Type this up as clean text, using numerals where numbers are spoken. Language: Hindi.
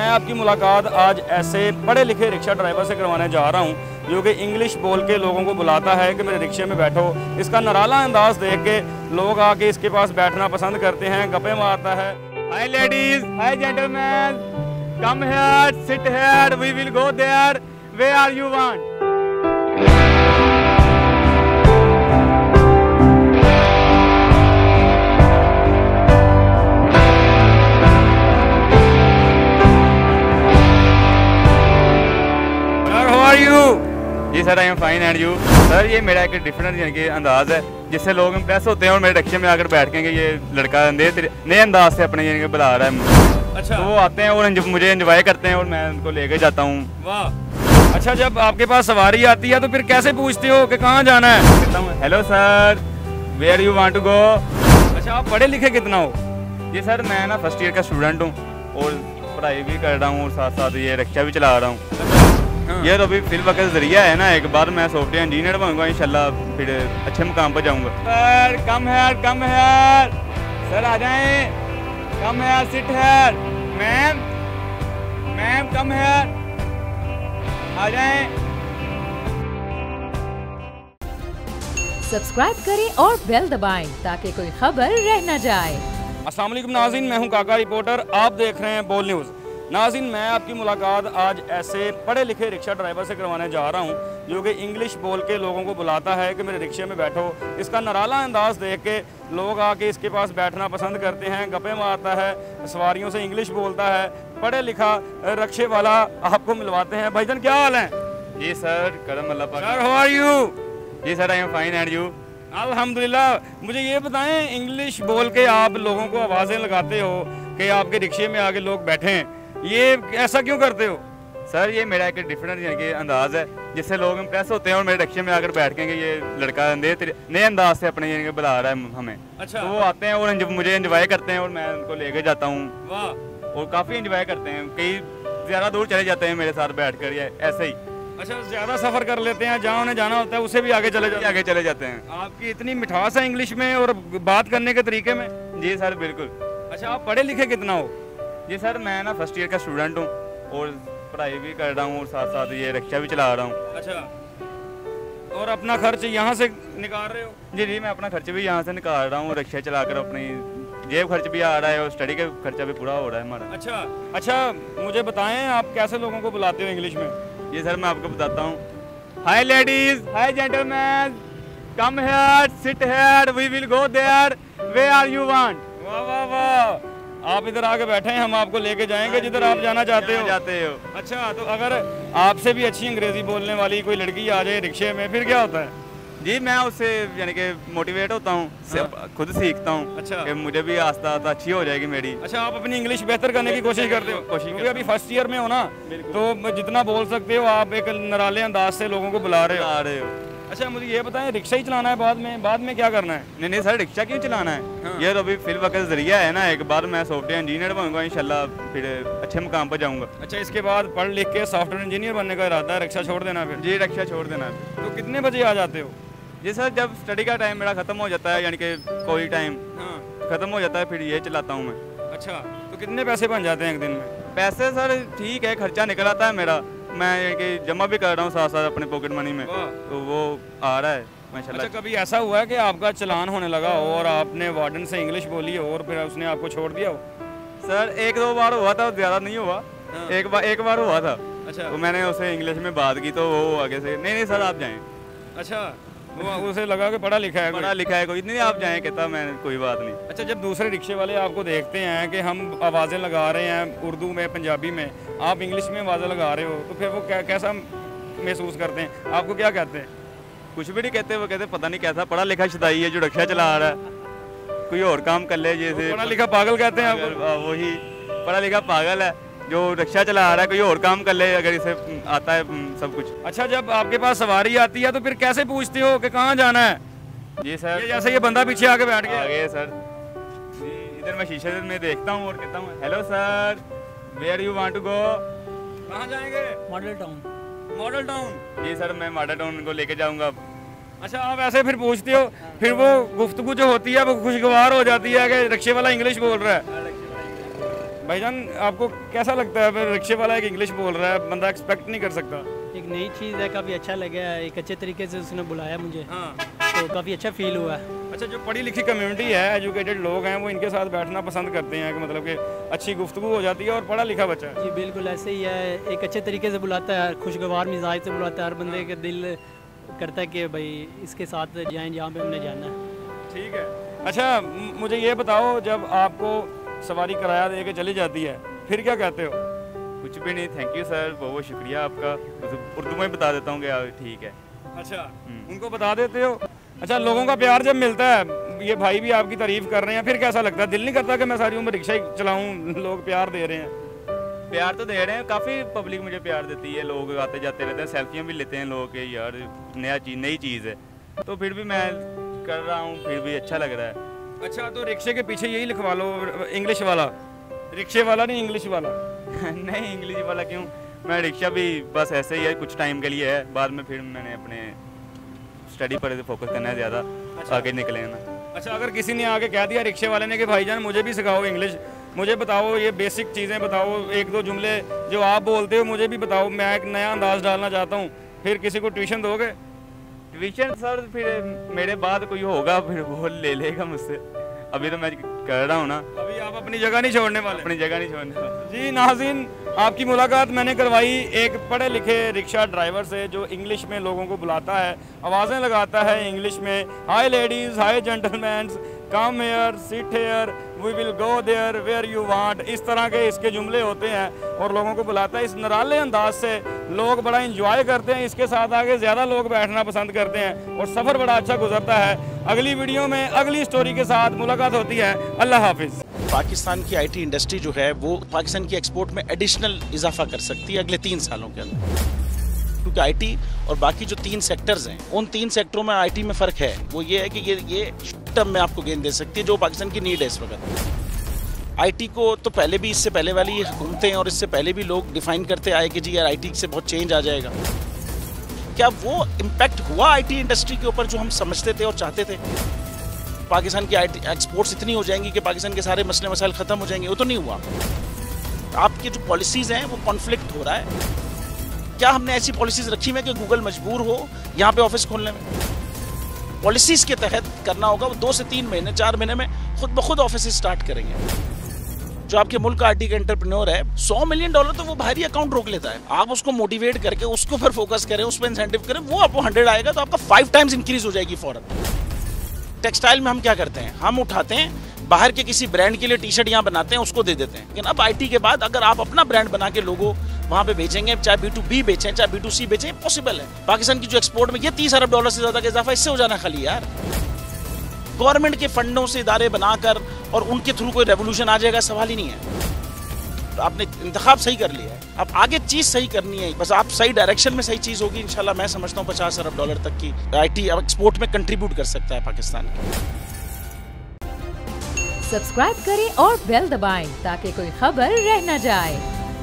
आपकी मुलाकात आज ऐसे पढ़े लिखे रिक्शा ड्राइवर से करवाने जा रहा हूँ जो कि इंग्लिश बोल के लोगों को बुलाता है कि मेरे रिक्शे में बैठो। इसका नराला अंदाज देख के लोग आके इसके पास बैठना पसंद करते हैं, गप्पे मारता है। Hi ladies, hi gentleman, come here, sit here, we will go there, where are you want. जी sir, I am fine and you. Sir ये मेरा एक डिफरेंट यानी कि अंदाज़ है जिससे लोग इम्प्रेस होते हैं और मेरे रिक्शे में आकर बैठ के ये लड़का नए अंदाज से अपने यानी कि बुला रहा है। अच्छा, तो वो आते हैं और मुझे एंजॉय करते हैं और मैं उनको लेके जाता हूँ। वाह। अच्छा, जब आपके पास सवारी आती है तो फिर कैसे पूछते हो कि कहाँ जाना है? कहता हूँ hello sir, where you want to go. अच्छा, आप पढ़े लिखे कितना हो? जी सर, मैं ना फर्स्ट ईयर का स्टूडेंट हूँ और पढ़ाई भी कर रहा हूँ और साथ साथ ये रिक्शा भी चला रहा हूँ। ये तो अभी फिल्म का जरिया है ना, एक बार मैं सॉफ्टवेयर इंजीनियर बनूंगा इंशाल्लाह, फिर अच्छे मुकाम पर जाऊंगा। Sir come here, come here, sir आ जाएं, come here, sit here, ma'am, ma'am come here, आ जाएं। सब्सक्राइब करें और बेल दबाएं ताकि कोई खबर रह न जाए। अस्सलाम वालेकुम नाज़रीन, मैं हूं काका रिपोर्टर, आप देख रहे हैं बोल न्यूज़। नाज़रीन, मैं आपकी मुलाकात आज ऐसे पढ़े लिखे रिक्शा ड्राइवर से करवाने जा रहा हूं जो कि इंग्लिश बोल के लोगों को बुलाता है कि मेरे रिक्शे में बैठो। इसका नराला अंदाज देख के लोग आके इसके पास बैठना पसंद करते हैं, गप्पे मारता है, सवारियों से इंग्लिश बोलता है, पढ़े लिखा रिक्शे वाला आपको मिलवाते हैं। भाईजान क्या हाल है? जी सर, करम अल्लाह पाक। Sir, how are you? जी sir, I am fine and you. अल्हम्दुलिल्लाह। मुझे ये बताएं, इंग्लिश बोल के आप लोगों को आवाज़ें लगाते हो कि आपके रिक्शे में आके लोग बैठें, ये ऐसा क्यों करते हो? सर ये मेरा एक डिफरेंट यानी कि अंदाज़ है जिससे लोग इम्प्रेस होते हैं और मेरे रिक्शे में आकर बैठ के ये लड़का नए अंदाज से अपने यानी कि बुला रहा है हमें। अच्छा, तो वो आते हैं और मुझे एंजॉय करते हैं और मैं उनको लेके जाता हूँ। वाह। और काफ़ी एंजॉय करते हैं, कई ज़्यादा दूर चले जाते हैं मेरे साथ बैठ कर, ये ऐसे ही। अच्छा, ज़्यादा सफ़र कर लेते हैं, जहाँ उन्हें जाना होता है उससे भी आगे चले जाते हैं। आपकी इतनी मिठास है इंग्लिश में और बात करने के तरीके में। जी सर, बिल्कुल। अच्छा, आप पढ़े लिखे कितना हो? जी सर, मैं ना फर्स्ट ईयर का स्टूडेंट हूँ और पढ़ाई भी कर रहा हूँ और साथ साथ ये रिक्शा भी चला रहा हूँ। अच्छा, और अपना खर्च यहाँ से निकाल रहे हो? जी जी, मैं अपना खर्च भी यहाँ से निकाल रहा हूँ, रिक्शा चलाकर अपनी जेब खर्च भी आ रहा है और स्टडी का खर्चा भी पूरा हो रहा है हमारा। अच्छा अच्छा, मुझे बताएं आप कैसे लोगों को बुलाते हो इंग्लिश में? जी सर, मैं आपको बताता हूँ। Hi ladies, hi gentleman, come here, sit here, we will go there, where are you want. वाह वाह वाह, आप इधर आके बैठे हैं, हम आपको लेके जाएंगे जिधर आप जाना चाहते हो। अच्छा, तो अगर आपसे भी अच्छी अंग्रेजी बोलने वाली कोई लड़की आ जाए रिक्शे में, फिर क्या होता है? जी, मैं उससे यानी कि मोटिवेट होता हूँ, खुद सीखता हूँ। अच्छा, कि मुझे भी आस्ता आस्ता अच्छी हो जाएगी मेरी। अच्छा, आप अपनी इंग्लिश बेहतर करने की कोशिश करते हो? क्योंकि अभी फर्स्ट ईयर में हो ना, तो जितना बोल सकते हो आप एक नराले अंदाज से लोगों को बुला रहे हो। अच्छा, मुझे ये बताएं, रिक्शा ही चलाना है बाद में क्या करना है? नहीं सर, रिक्शा क्यों चलाना है? हाँ। ये तो अभी फिल्म का जरिया है ना, एक बार मैं सॉफ्टवेयर इंजीनियर बनूंगा इंशाल्लाह, फिर अच्छे मुकाम पर जाऊंगा। अच्छा, इसके बाद पढ़ लिख के सॉफ्टवेयर इंजीनियर बनने का इरादा है, रिक्शा छोड़ देना फिर? जी, रिक्शा छोड़ देना है। तो कितने बजे आ जाते हो? जी सर, जब स्टडी का टाइम मेरा खत्म हो जाता है, यानी कि कोई टाइम खत्म हो जाता है, फिर ये चलाता हूँ मैं। अच्छा, तो कितने पैसे बन जाते हैं एक दिन में? पैसे सर ठीक है, खर्चा निकल आता है मेरा, मैं यानी कि जमा भी कर रहा हूँ साथ साथ अपने पॉकेट मनी में, तो वो आ रहा है माशाल्लाह। अच्छा, कभी ऐसा हुआ है कि आपका चलान होने लगा हो और आपने वार्डन से इंग्लिश बोली हो और फिर उसने आपको छोड़ दिया हो? सर एक दो बार हुआ था, ज़्यादा नहीं हुआ। एक बार हुआ था। अच्छा, तो मैंने उसे इंग्लिश में बात की तो वो आगे से नहीं सर आप जाएँ। अच्छा, वो उसे लगा कि पढ़ा लिखा है कोई, नहीं आप जाएँ, कहता मैं कोई बात नहीं। अच्छा, जब दूसरे रिक्शे वाले आपको देखते हैं कि हम आवाज़ें लगा रहे हैं उर्दू में, पंजाबी में, आप इंग्लिश में आवाज़ें लगा रहे हो, तो फिर वो कैसा महसूस करते हैं? आपको क्या कहते हैं? कुछ भी नहीं कहते, वो कहते पता नहीं कैसा पढ़ा लिखा शदाई है जो रिक्शा चला रहा है, कोई और काम कर ले। जैसे पढ़ा लिखा पागल कहते हैं आपको? वही पढ़ा लिखा पागल है जो रिक्शा चला रहा है, कोई और काम कर ले अगर इसे आता है सब कुछ। अच्छा, जब आपके पास सवारी आती है तो फिर कैसे पूछते हो कि कहाँ जाना है? जी सर, जैसे ये बंदा पीछे आके बैठ गया। आगे सर जी, इधर मैं शीशे में देखता हूँ और कहता हूँ hello sir, where you want to go. कहाँ जाएंगे? Model town. Model town? जी सर, मैं मॉडल टाउन को लेके जाऊँगा। अच्छा, आप ऐसे फिर पूछते हो, फिर वो गुफ्तगू जो होती है वो खुशगवार हो जाती है कि रिक्शे वाला इंग्लिश बोल रहा है। भाईजान आपको कैसा लगता है फिर रिक्शे वाला एक इंग्लिश बोल रहा है, बंदा एक्सपेक्ट नहीं कर सकता? एक नई चीज़ है, काफ़ी अच्छा लगा है, एक अच्छे तरीके से उसने बुलाया मुझे, हाँ। तो काफ़ी अच्छा फील हुआ है। अच्छा, जो पढ़ी लिखी कम्युनिटी है, एजुकेटेड लोग हैं, वो इनके साथ बैठना पसंद करते हैं कि मतलब कि अच्छी गुफ्तगू हो जाती है और पढ़ा लिखा बच्चा है। जी बिल्कुल ऐसे ही है, एक अच्छे तरीके से बुलाता है, खुशगवार मिजाज से बुलाता है, हर बंदे का दिल करता है कि भाई इसके साथ जाएं जहाँ पे हमने जाना है। ठीक है। अच्छा, मुझे ये बताओ, जब आपको सवारी किराया दे के चली जाती है फिर क्या कहते हो? कुछ भी नहीं, थैंक यू सर, बहुत बहुत शुक्रिया आपका। उर्दू में बता देता हूँ कि ठीक है। अच्छा, उनको बता देते हो। अच्छा, लोगों का प्यार जब मिलता है, ये भाई भी आपकी तारीफ कर रहे हैं, फिर कैसा लगता है? दिल नहीं करता कि मैं सारी उम्र रिक्शा ही चलाऊं, लोग प्यार दे रहे हैं? प्यार तो दे रहे हैं, काफ़ी पब्लिक मुझे प्यार देती है, लोग आते जाते रहते हैं, सेल्फियाँ भी लेते हैं लोग के, यार नई चीज़ है, तो फिर भी मैं कर रहा हूँ, फिर भी अच्छा लग रहा है। अच्छा, तो रिक्शे के पीछे यही लिखवा लो, इंग्लिश वाला। रिक्शे वाला नहीं, इंग्लिश वाला। नहीं, इंग्लिश वाला क्यों? मैं रिक्शा भी बस ऐसे ही है, कुछ टाइम के लिए है, बाद में फिर मैंने अपने स्टडी पर फोकस करना है ज़्यादा। अच्छा। आगे निकले ना। अच्छा, अगर किसी ने आके कह दिया रिक्शे वाले ने कि भाईजान मुझे भी सिखाओ इंग्लिश, मुझे बताओ ये बेसिक चीज़ें बताओ, एक दो जुमले जो आप बोलते हो मुझे भी बताओ, मैं एक नया अंदाज डालना चाहता हूँ, फिर किसी को ट्यूशन दोगे? ट्यूशन सर फिर मेरे बाद कोई होगा फिर वो ले लेगा मुझसे, अभी तो मैं कर रहा हूँ ना। अभी आप अपनी जगह नहीं छोड़ने वाले? अपनी जगह नहीं छोड़ने वाले। जी नाज़रीन, आपकी मुलाकात मैंने करवाई एक पढ़े लिखे रिक्शा ड्राइवर से जो इंग्लिश में लोगों को बुलाता है, आवाज़ें लगाता है इंग्लिश में। Hi ladies, hi gentleman, come here, sit here, we will go there where you want, इस तरह के इसके जुमले होते हैं और लोगों को बुलाता है। इस निराले अंदाज से लोग बड़ा इंजॉय करते हैं, इसके साथ आगे ज़्यादा लोग बैठना पसंद करते हैं और सफ़र बड़ा अच्छा गुजरता है। अगली वीडियो में अगली स्टोरी के साथ मुलाकात होती है। अल्लाह हाफिज़। पाकिस्तान की आईटी इंडस्ट्री जो है वो पाकिस्तान की एक्सपोर्ट में एडिशनल इजाफा कर सकती है अगले 3 सालों के अंदर, क्योंकि आईटी और बाकी जो 3 सेक्टर्स हैं, उन 3 सेक्टरों में आईटी में फ़र्क है। वो ये है कि ये टर्म में आपको गेन दे सकती है जो पाकिस्तान की नीड है इस वक्त। आईटी को तो पहले भी, इससे पहले वाली हुकूमतें और इससे पहले भी लोग डिफाइन करते आए कि जी यार आईटी से बहुत चेंज आ जाएगा। क्या वो इम्पैक्ट हुआ आईटी इंडस्ट्री के ऊपर जो हम समझते थे और चाहते थे? पाकिस्तान की आईटी एक्सपोर्ट्स इतनी हो जाएंगी कि पाकिस्तान के सारे मसले मसाइल ख़त्म हो जाएंगे? वो तो नहीं हुआ। आपकी जो पॉलिसीज़ हैं वो कॉन्फ्लिक्ट हो रहा है। क्या हमने ऐसी पॉलिसीज़ रखी हुई है कि गूगल मजबूर हो यहाँ पे ऑफिस खोलने में? पॉलिसीज़ के तहत करना होगा। वो 2 से 3 महीने 4 महीने में खुद ब खुद ऑफिस स्टार्ट करेंगे। जो आपके मुल्क का आईटी का एंटरप्रेन्योर है, $100 मिलियन तो वो बाहरी अकाउंट रोक लेता है। आप उसको मोटिवेट करके उसको फिर फोकस करें, उस पर इंसेंटिव करें, वो आपको 100 आएगा तो आपका 5 टाइम्स इंक्रीज हो जाएगी फौरन। टेक्सटाइल में हम क्या करते हैं, हम उठाते हैं बाहर के किसी ब्रांड के लिए टी-शर्ट यहाँ बनाते हैं, उसको दे देते हैं। लेकिन अब आईटी के बाद अगर आप अपना ब्रांड बना के लोगो वहाँ पे बेचेंगे, चाहे B2B बेचें चाहे B2C बेचें, पॉसिबल है। पाकिस्तान की जो एक्सपोर्ट में ये $30 अरब से ज़्यादा का इजाफा इससे हो जाना खाली यार। गवर्नमेंट के फंडों से इदारे बनाकर और उनके थ्रू कोई रेवोल्यूशन आ जाएगा, सवाल ही नहीं है। तो आपने इंतखाब सही कर लिया है, अब आगे चीज़ सही करनी है, बस आप सही डायरेक्शन में सही चीज़ होगी इंशाल्लाह। मैं समझता हूँ $50 अरब तक की आईटी एक्सपोर्ट में कंट्रीब्यूट कर सकता है पाकिस्तान। सब्सक्राइब करें और बेल दबाएं ताकि कोई खबर रह न जाए।